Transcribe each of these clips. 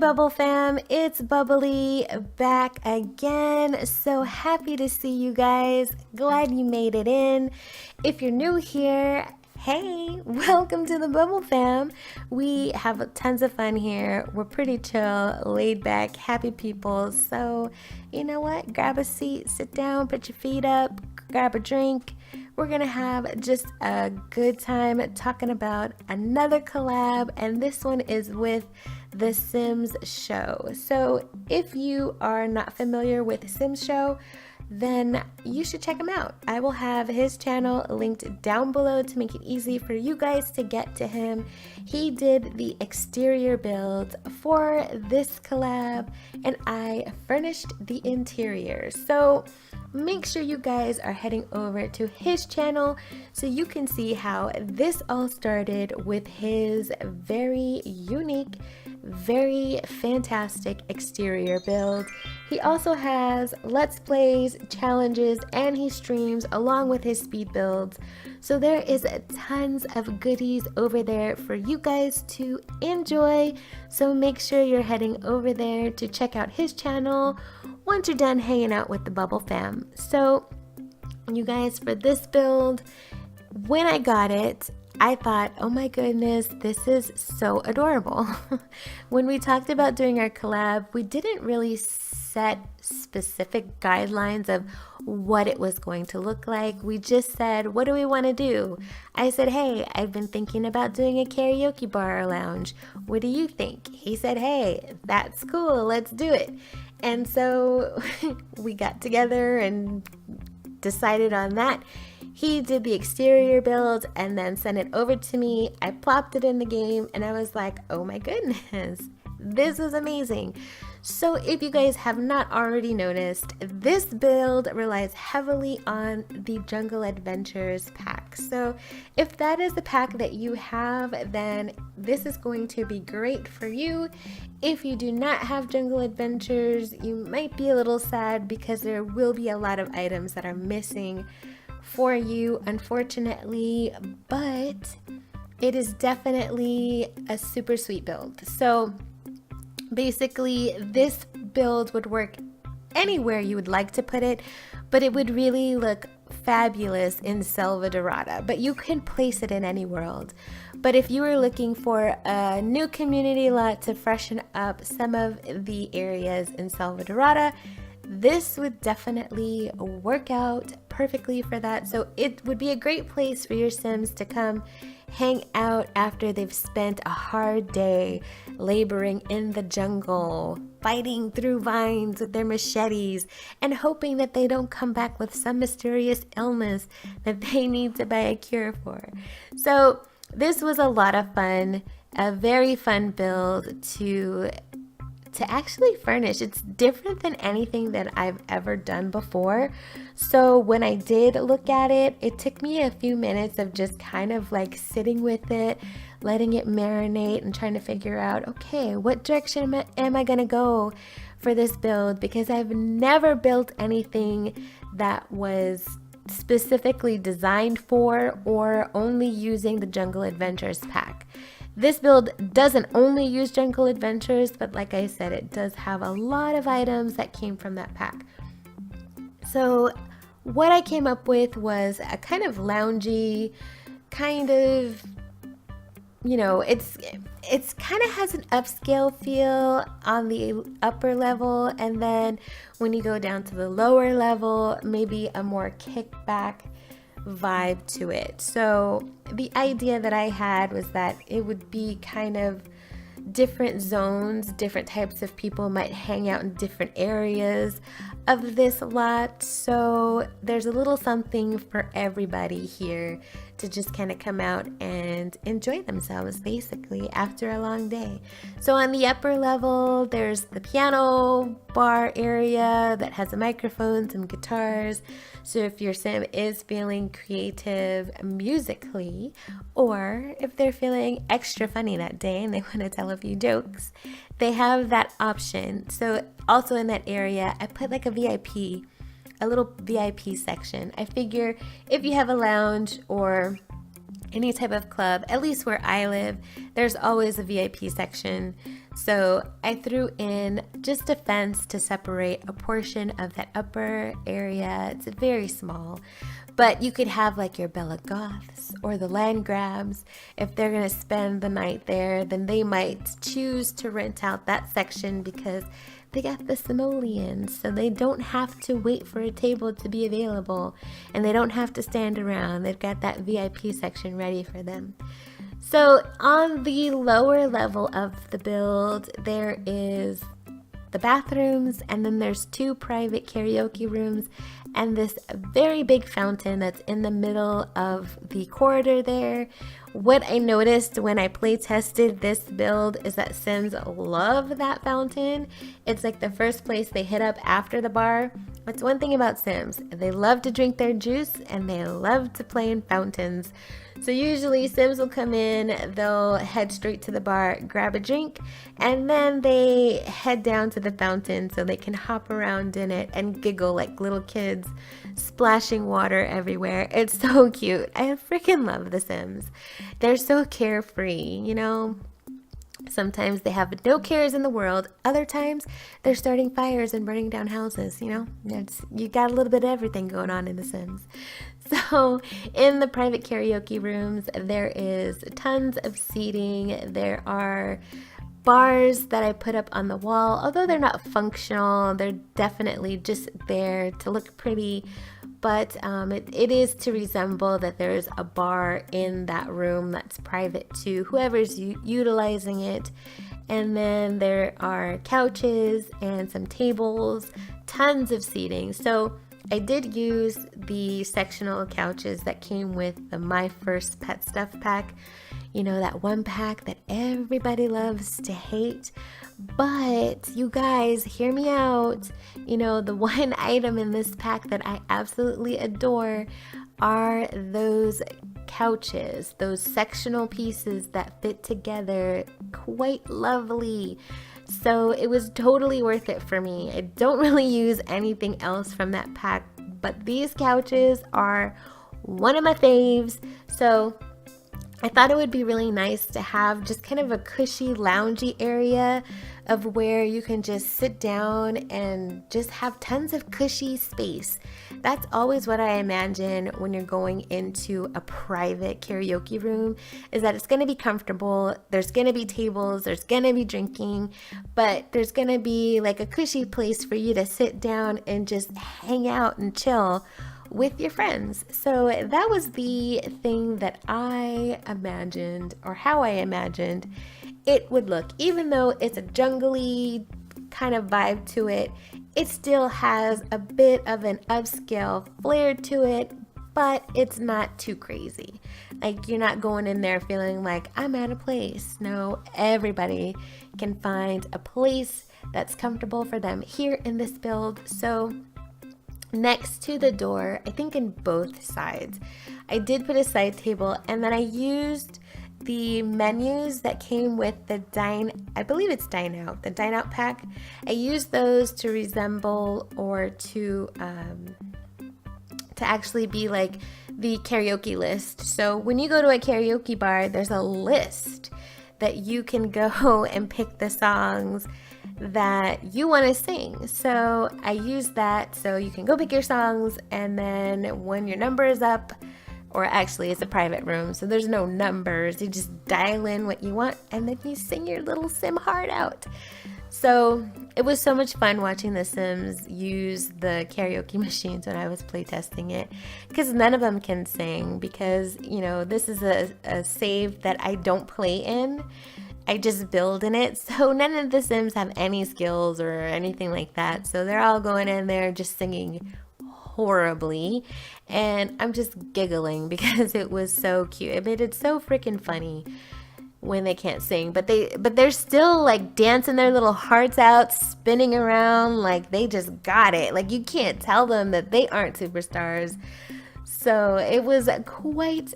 Bubble fam, it's Bubbly back again. So happy to see you guys. Glad you made it in. If you're new here, hey, welcome to the Bubble fam. We have tons of fun here. We're pretty chill, laid back, happy people. So you know what? Grab a seat, sit down, put your feet up, grab a drink. We're gonna have just a good time talking about another collab, and this one is with the SimShow. So if you are not familiar with SimShow, then you should check him out. I will have his channel linked down below to make it easy for you guys to get to him. He did the exterior build for this collab, and I furnished the interior. So make sure you guys are heading over to his channel so you can see how this all started with his very unique, very fantastic exterior build. He also has Let's Plays, challenges, and he streams along with his speed builds. So there is tons of goodies over there for you guys to enjoy. So make sure you're heading over there to check out his channel once you're done hanging out with the Bubble fam. So you guys, for this build, when I got it, I thought, oh my goodness, this is so adorable. When we talked about doing our collab, we didn't really set specific guidelines of what it was going to look like. We just said, what do we want to do? I said, hey, I've been thinking about doing a karaoke bar or lounge. What do you think? He said, hey, that's cool, let's do it. And so we got together and decided on that. He did the exterior build and then sent it over to me. I plopped it in the game and I was like, oh my goodness, this is amazing. So if you guys have not already noticed, this build relies heavily on the Jungle Adventures pack. So if that is the pack that you have, then this is going to be great for you. If you do not have Jungle Adventures, you might be a little sad because there will be a lot of items that are missing for you, unfortunately, but it is definitely a super sweet build. So basically this build would work anywhere you would like to put it, but it would really look fabulous in Selvadorada, but you can place it in any world. But if you were looking for a new community lot to freshen up some of the areas in Selvadorada, this would definitely work out perfectly for that. So it would be a great place for your Sims to come hang out after they've spent a hard day laboring in the jungle, fighting through vines with their machetes, and hoping that they don't come back with some mysterious illness that they need to buy a cure for. So this was a lot of fun, a very fun build to actually furnish. It's different than anything that I've ever done before. So when I did look at it, it took me a few minutes of just kind of like sitting with it, letting it marinate and trying to figure out, okay, what direction am I gonna go for this build? Because I've never built anything that was specifically designed for or only using the Jungle Adventures pack. This build doesn't only use Jungle Adventures, but like I said, it does have a lot of items that came from that pack. So what I came up with was a kind of loungy, kind of, you know, it's kind of has an upscale feel on the upper level, and then when you go down to the lower level, maybe a more kickback vibe to it. So the idea that I had was that it would be kind of different zones, different types of people might hang out in different areas of this lot. So there's a little something for everybody here to just kind of come out and enjoy themselves basically after a long day. So on the upper level, there's the piano bar area that has a microphone, some guitars. So if your sim is feeling creative musically, or if they're feeling extra funny that day and they want to tell a few jokes, they have that option. So also in that area, I put like a little VIP section. I figure if you have a lounge or any type of club, at least where I live, there's always a VIP section. So I threw in just a fence to separate a portion of that upper area. It's very small, but you could have like your Bella Goths or the land grabs. If they're gonna spend the night there, then they might choose to rent out that section because they got the simoleons, so they don't have to wait for a table to be available, and they don't have to stand around. They've got that VIP section ready for them. So on the lower level of the build, there is the bathrooms, and then there's 2 private karaoke rooms and this very big fountain that's in the middle of the corridor there. What I noticed when I play tested this build is that Sims love that fountain. It's like the first place they hit up after the bar. That's one thing about Sims. They love to drink their juice and they love to play in fountains. So usually Sims will come in, they'll head straight to the bar, grab a drink, and then they head down to the fountain so they can hop around in it and giggle like little kids, splashing water everywhere. It's so cute. I freaking love The Sims. They're so carefree, you know? Sometimes they have no cares in the world. Other times they're starting fires and burning down houses, you know? You got a little bit of everything going on in The Sims. So in the private karaoke rooms, there is tons of seating. There are bars that I put up on the wall. Although they're not functional, they're definitely just there to look pretty. But it is to resemble that there's a bar in that room that's private to whoever's utilizing it. And then there are couches and some tables, tons of seating. So I did use the sectional couches that came with the My First Pet Stuff pack. You know, that one pack that everybody loves to hate. But you guys, hear me out. You know, the one item in this pack that I absolutely adore are those couches, those sectional pieces that fit together quite lovely. So it was totally worth it for me. I don't really use anything else from that pack, but these couches are one of my faves. So I thought it would be really nice to have just kind of a cushy, loungy area of where you can just sit down and just have tons of cushy space. That's always what I imagine when you're going into a private karaoke room, is that it's going to be comfortable. There's going to be tables, there's going to be drinking, but there's going to be like a cushy place for you to sit down and just hang out and chill with your friends. So that was the thing that I imagined, or how I imagined it would look. Even though it's a jungly kind of vibe to it, it still has a bit of an upscale flair to it, but it's not too crazy. Like, you're not going in there feeling like I'm at a place. No, everybody can find a place that's comfortable for them here in this build. So next to the door, I think in both sides, I did put a side table, and then I used the menus that came with the I believe it's Dine Out, the Dine Out pack. I used those to resemble, or to actually be like the karaoke list. So when you go to a karaoke bar, there's a list that you can go and pick the songs that you want to sing. So I use that, so you can go pick your songs, and then when your number is up, or actually it's a private room, so there's no numbers, you just dial in what you want and then you sing your little sim heart out. So it was so much fun watching the Sims use the karaoke machines when I was playtesting it, because none of them can sing, because, you know, this is a save that I don't play in. I just build in it, so none of the Sims have any skills or anything like that. So they're all going in there just singing horribly, and I'm just giggling because it was so cute. I mean, it's so freaking funny when they can't sing, but they're still like dancing their little hearts out, spinning around like they just got it. Like, you can't tell them that they aren't superstars. So it was quite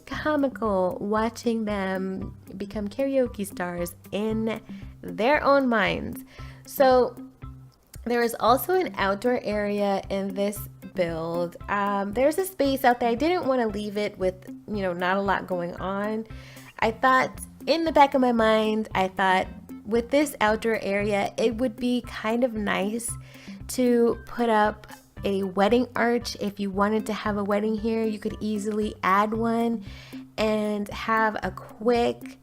comical watching them become karaoke stars in their own minds. So there is also an outdoor area in this build. There's a space out there. I didn't want to leave it with, you know, not a lot going on. I thought, in the back of my mind, I thought with this outdoor area, it would be kind of nice to put up a wedding arch. If you wanted to have a wedding here, you could easily add one and have a quick,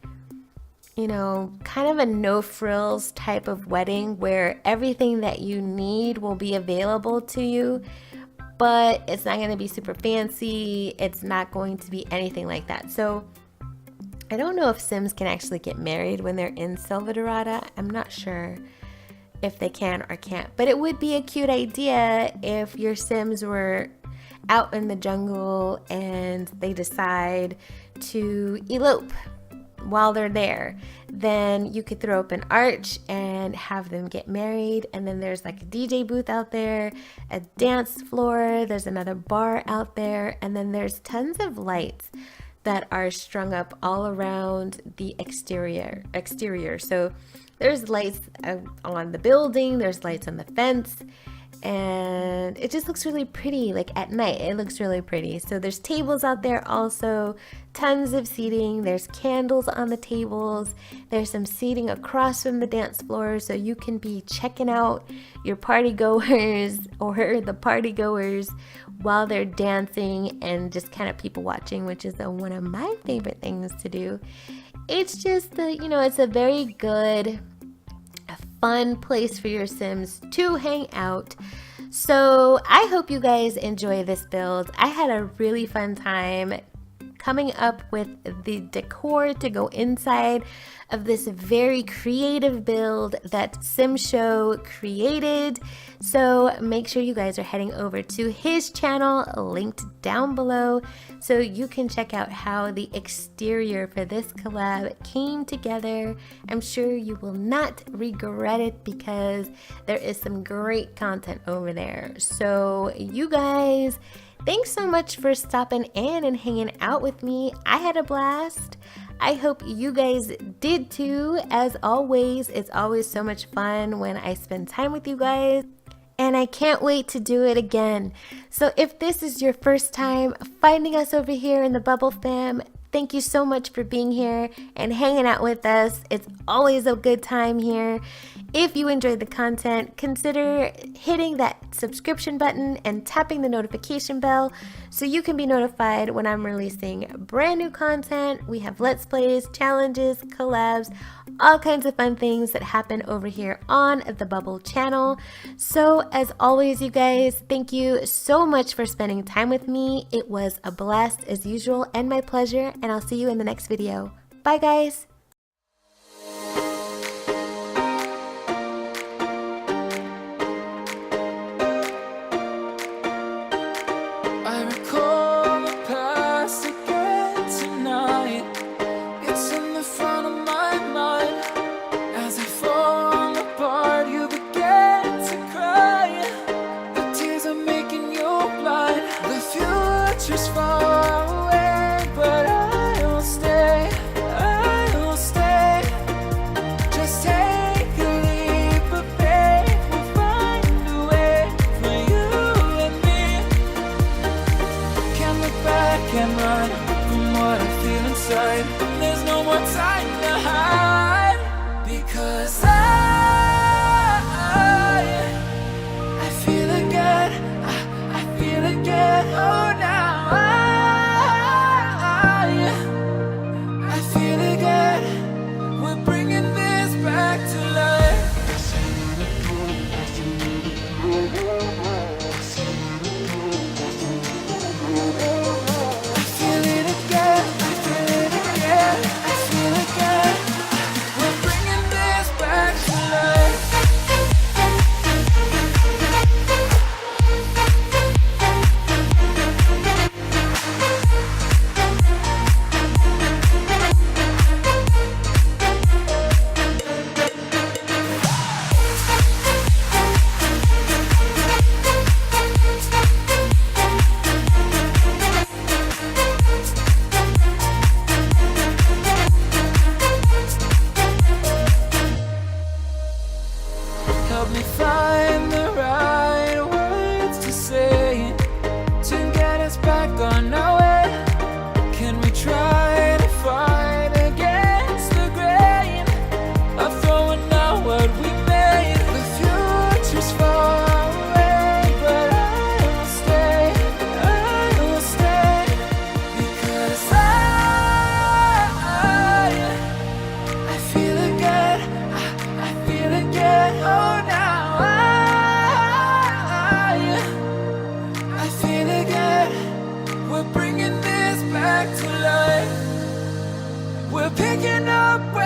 you know, kind of a no frills type of wedding where everything that you need will be available to you, but it's not going to be super fancy. It's not going to be anything like that. So I don't know if Sims can actually get married when they're in Selvadorada. I'm not sure if they can or can't, but it would be a cute idea if your Sims were out in the jungle and they decide to elope while they're there. Then you could throw up an arch and have them get married, and then there's like a DJ booth out there, a dance floor, there's another bar out there, and then there's tons of lights that are strung up all around the exterior. So there's lights on the building, there's lights on the fence, and it just looks really pretty. Like at night, it looks really pretty. So there's tables out there also, tons of seating, there's candles on the tables, there's some seating across from the dance floor, so you can be checking out your party goers or the party goers while they're dancing and just kind of people watching, which is one of my favorite things to do. It's just it's a very good, fun place for your Sims to hang out. So I hope you guys enjoy this build. I had a really fun time coming up with the decor to go inside of this very creative build that SimShow created. So make sure you guys are heading over to his channel, linked down below, so you can check out how the exterior for this collab came together. I'm sure you will not regret it because there is some great content over there. So you guys, thanks so much for stopping in and hanging out with me. I had a blast. I hope you guys did too. As always, it's always so much fun when I spend time with you guys, and I can't wait to do it again. So if this is your first time finding us over here in the Bubble Fam, thank you so much for being here and hanging out with us. It's always a good time here. If you enjoyed the content, consider hitting that subscription button and tapping the notification bell so you can be notified when I'm releasing brand new content. We have Let's Plays, challenges, collabs, all kinds of fun things that happen over here on the Bubble channel. So as always, you guys, thank you so much for spending time with me. It was a blast as usual and my pleasure, and I'll see you in the next video. Bye guys! Just far away, but I'll stay. Just take a leap of faith. We'll find a way for you and me. Can't look back and run from what I feel inside. There's no more time to hide, because I feel again. I feel again. Oh, now. I feel it again, I feel it again, I feel again. picking up where